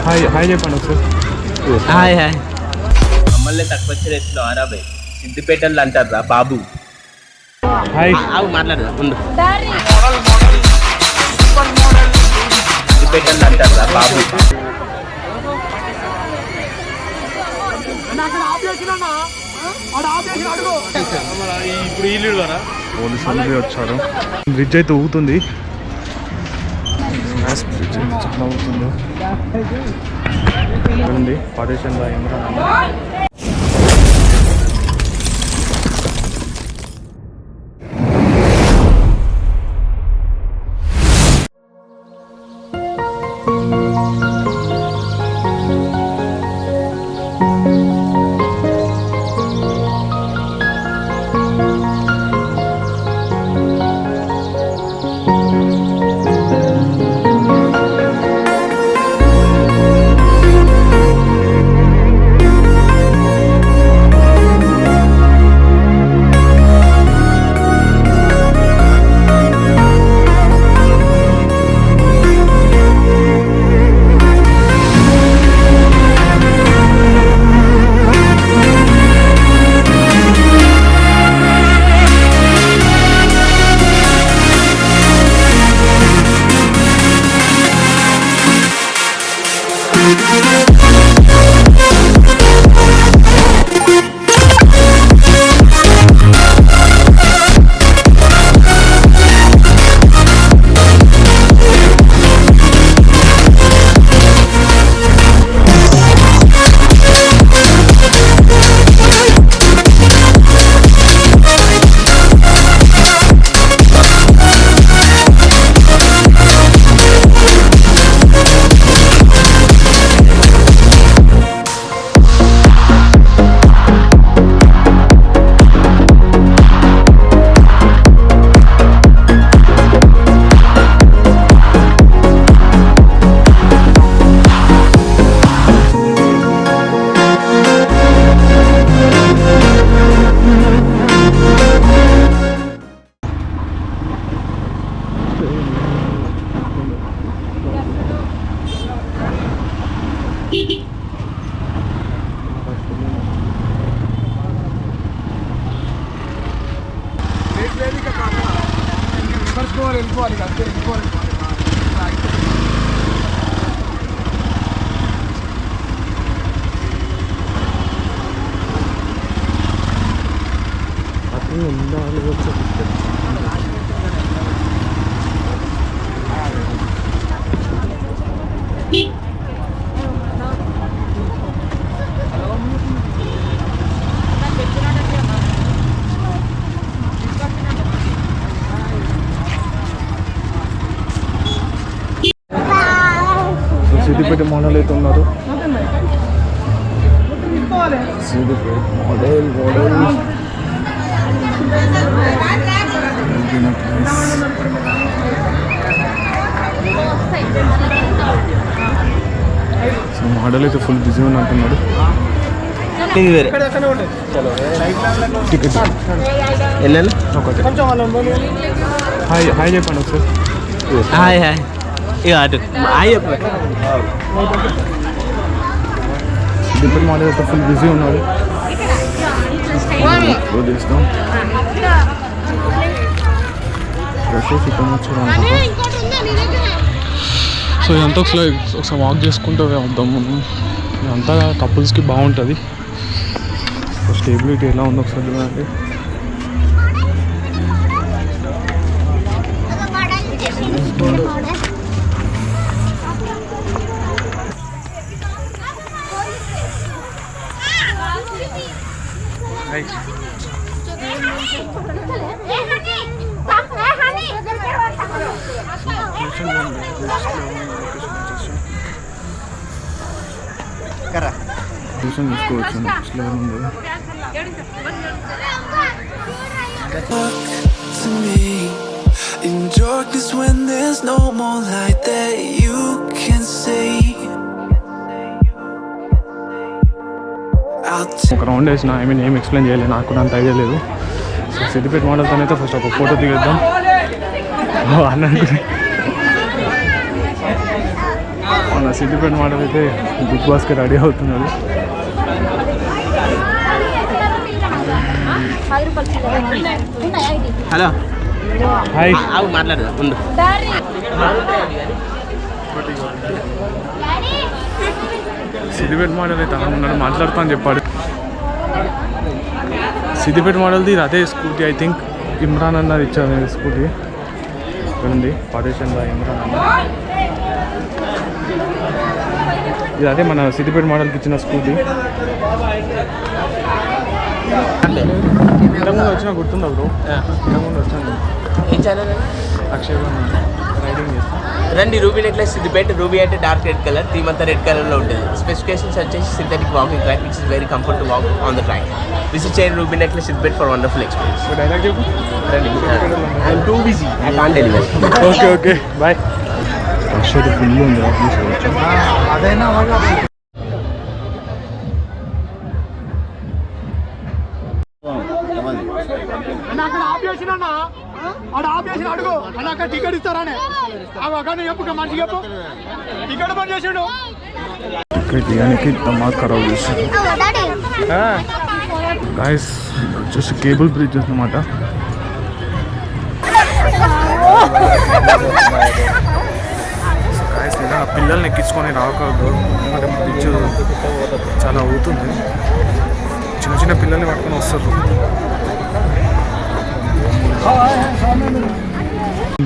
Hi hi చెప్పండి ఒకసారి. Hi hi. మమ్మల్ని తక్కువ రేట్లో ఆరాబై సిద్దిపేటలు అంటారా బాబు. హాయ్ మాట్లాడదా ముందు. సిద్దిపేటలు అంటారా బాబు. ఇప్పుడు పోలీసులు వచ్చారు. బ్రిడ్జ్ అయితే ఊగుతుంది. బ్రిడ్జ్ అయితే చాలా ఊగుతుంది. ఉంది పార్టీషన్ సిద్దిపేట మోడల్ అయితే ఉన్నారు. సిద్దిపేట మోడల్ సో మోడల్ అయితే ఫుల్ బిజీ ఉన్నట్టున్నాడు. టికెట్ హాయ్ హాయ్ చెప్పండి ఒకసారి. Hi hi. ఇక అటు హాయ్ చెప్పు. సిద్దిపేట మోడల్ అయితే ఫుల్ బిజీ ఉన్నాడు. తీస్తాం సో ఇదంతా ఒకసారి వాక్ చేసుకుంటూ వద్దాము. ఇదంతా కపుల్స్కి బాగుంటుంది. స్టేబిలిటీ ఎలా ఉందో ఒకసారి చూడండి. ట్యూషన్ తీసుకోవచ్చు. In darkness when there's no more light that you can see. ఒక రౌండ్ వేసిన ఏం ఎక్స్ప్లెయిన్ చేయలేదు, నాకు కూడా అంత ఐడియా లేదు. సో సిద్దిపేట మోడల్తో అయితే ఫస్ట్ ఒక ఫోటో దిగేద్దాం అన్న మన సిద్దిపేట మోడల్ అయితే బిగ్ బాస్కి రెడీ అవుతున్నారు. హలో హాయ్ మాట్లాడదా ఉండు. సిద్దిపేట మోడల్ అయితే ఉన్నాడు, మాట్లాడుతా అని చెప్పాడు. సిద్దిపేట మోడల్ది అదే స్కూటీ, ఐ థింక్ ఇమ్రాన్ అన్నది ఇచ్చారు స్కూటీ. ఇక్కడ ఉంది పార్టీషన్ బై ఇమ్రాన్ అన్న. ఇది అదే మన సిద్దిపేట మోడల్కి ఇచ్చిన స్కూటీ. ఇంతకుముందు వచ్చినా గుర్తుందా బ్రో? ఇంతకుముందు వచ్చాను. ఏం ఛానల్? అక్షయ్ రైడింగ్ చేస్తాను. రండి. Ruby necklace Siddipet. రూబీ అంటే డార్క్ రెడ్ కలర్, థీమ్ అంతా రెడ్ కలర్లో ఉంటుంది. స్పెసిఫికేషన్స్ వచ్చేసి synthetic walking track which is very comfort to walk on the track. Visit చేయండి ruby necklace Siddipet for wonderful experience. Dialogue చెప్పు. రండి. I'm too busy, I can't deliver. Okay okay bye. Akshay full ఉంది office. అదైనా అక్కడ ఆపేసిన ఆడ ఆపేసిన అడుగు అన్న అక్కడ టికెట్ ఇస్తారానే అక్కడ చెప్పు మంచి చెప్పు టికెట్ పని చేసాడు దిగానికి దమాక్ ఖరాబ్ చేస్తారు గాయస్. వచ్చేసి కేబుల్ బ్రిడ్జ్ అన్నమాట. గాయస్ ఇలా పిల్లల్ని ఎక్కించుకొని రాకూడదు, ఎందుకంటే బ్రిడ్జ్ చాలా అవుతుంది. చిన్న చిన్న పిల్లల్ని పట్టుకొని వస్తారు.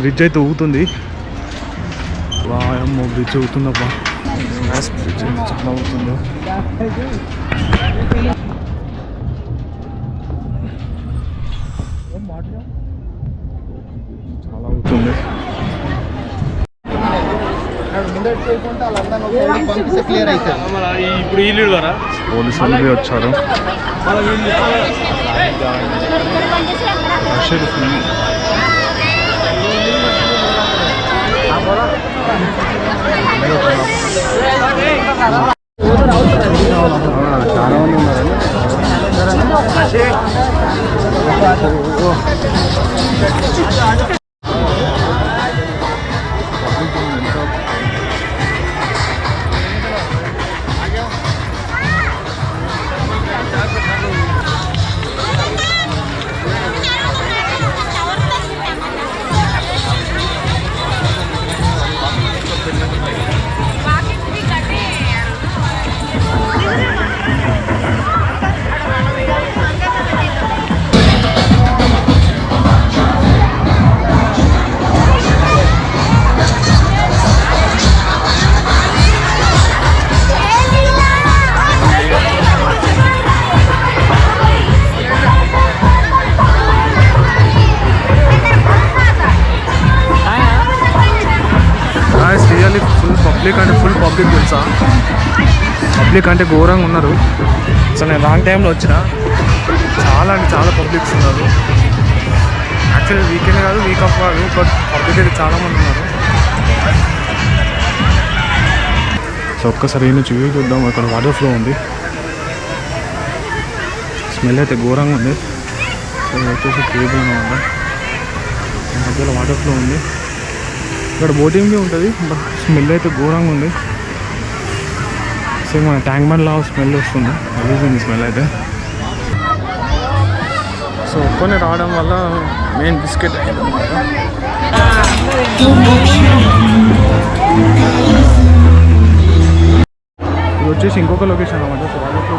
బ్రిడ్జ్ అయితే ఊగుతుంది. వాయమ్మో బ్రిడ్జ్ ఊగుతుందబ్బా. బ్రిడ్జ్ చాలా ఊగుతుంది. చాలా ఊగుతుంది. ఇప్పుడు వీళ్ళు పోలీసులు వచ్చారు. చాలా మంది ఉన్నారు. పబ్లిక్ తెలుసా, పబ్లిక్ అంటే ఘోరంగా ఉన్నారు. అసలు నేను రాంగ్ టైంలో వచ్చిన, చాలా అంటే చాలా పబ్లిక్స్ ఉన్నారు. యాక్చువల్లీ వీకెండ్ కాదు, వీక్ ఆఫ్ కాదు, బట్ పబ్లిక్ అయితే చాలామంది ఉన్నారు. సో ఒక్కసారి నుంచి వ్యూ చూద్దాం. అక్కడ వాటర్ ఫ్లో ఉంది, స్మెల్ అయితే ఘోరంగా ఉంది. సో వచ్చేసి కేబుల్ అనమాట, మధ్యలో వాటర్ ఫ్లో ఉంది. ఇక్కడ బోటింగ్ ఉంటుంది, బట్ స్మెల్ అయితే ఘోరంగా ఉంది. సో మన ట్యాంక్ బండ్ లా స్మెల్ వస్తుంది, అదింది స్మెల్ అయితే. సో ఒక్కనే రావడం వల్ల మెయిన్ బిస్కెట్ అయింది అనమాట. ఇది వచ్చేసి ఇంకొక లొకేషన్ అనమాట. So water flow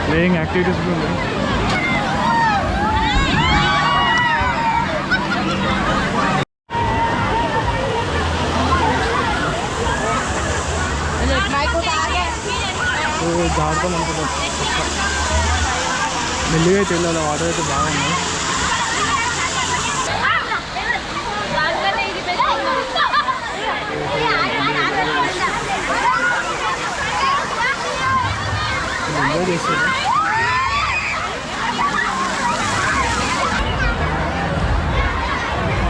playing activities కూడా ఉన్నాయి. జాగ్రత్త అనుకుంటాం, మెల్లిగా అయితే వెళ్ళాలి. వాటర్ అయితే బాగుంది. ఎంజాయ్ చేస్తారు.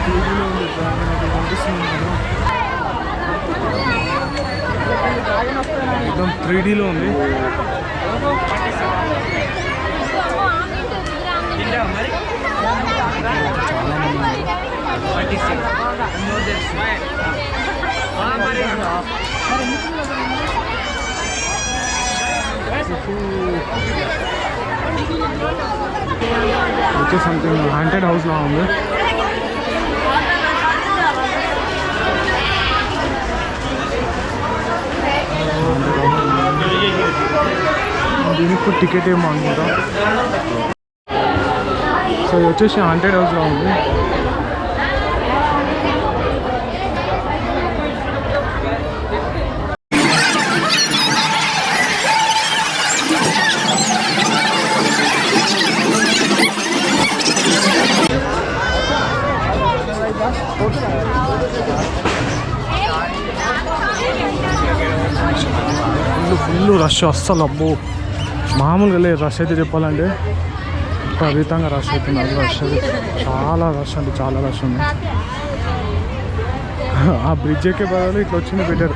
టీవీలో ఉంది కనిపిస్తుంది కదా, మొత్తం 3Dలో ఉంది. వచ్చే సంథింగ్ హాంటెడ్ హౌస్ లా ఉంది. దీనికి టికెట్ ఏమో అనుకుంటా. సో ఇది వచ్చేసి హాంటెడ్ హౌస్ లా ఉంది. ఫుల్ రష్, అస్సలు అబ్బో మామూలుగా లేదు రష్ అయితే. చెప్పాలంటే విపరీతంగా రష్ అవుతుంది. అది రష్ అది చాలా రష్ అంటే చాలా రష్ ఉంది. ఆ బ్రిడ్జ్ ఎక్కే బదులు ఇట్లా వచ్చింది బెటర్.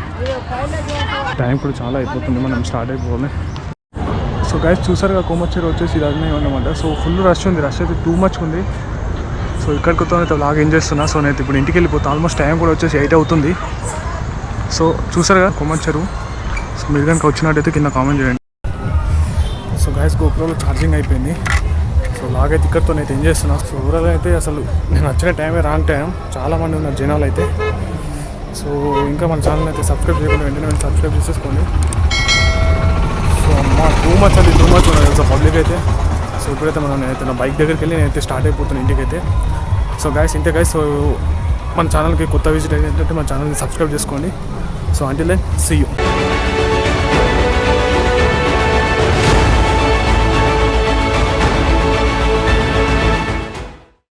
టైం కూడా చాలా అయిపోతుంది, మనం స్టార్ట్ అయిపోవాలి. సో గైస్ చూసారుగా కోమటి చెరువు వచ్చేసి ఇది అన్నీ ఉన్నమాట. సో ఫుల్ రష్ ఉంది, రష్ అయితే టూ మచ్ ఉంది. సో ఇక్కడికి అయితే లాగా ఎంజాయ్ చేస్తున్నా. సో నేను ఇప్పుడు ఇంటికి వెళ్ళిపోతాను. ఆల్మోస్ట్ టైం కూడా వచ్చేసి 8 అవుతుంది. సో చూసారుగా కోమటి చెరువు. సో మీరు కనుక వచ్చినట్టయితే కింద కామెంట్ చేయండి. సో గైస్ గోప్రోలో ఛార్జింగ్ అయిపోయింది. సో లాగైతే ఇక్కడితో అయితే ఎంజాయ్ చేస్తున్నాను. సో ఓవరాల్ అయితే అసలు నేను వచ్చిన టైమే రాంగ్ టైం. చాలామంది ఉన్నారు జనాలు అయితే. సో ఇంకా మన ఛానల్ అయితే సబ్స్క్రైబ్ చేయకుండా వెంటనే సబ్స్క్రైబ్ చేసేసుకోండి. సో అమ్మ టూ మచ్ ఉన్నారు సో పబ్లిక్ అయితే. సో ఇప్పుడైతే నేనైతే నా బైక్ దగ్గరికి వెళ్ళి నేనైతే స్టార్ట్ అయిపోతున్నాను ఇంటికైతే. సో గైస్ ఇంతే గైస్. సో మన ఛానల్కి కొత్త విజిట్ ఏంటంటే మన ఛానల్ని సబ్స్క్రైబ్ చేసుకోండి. So until then see you.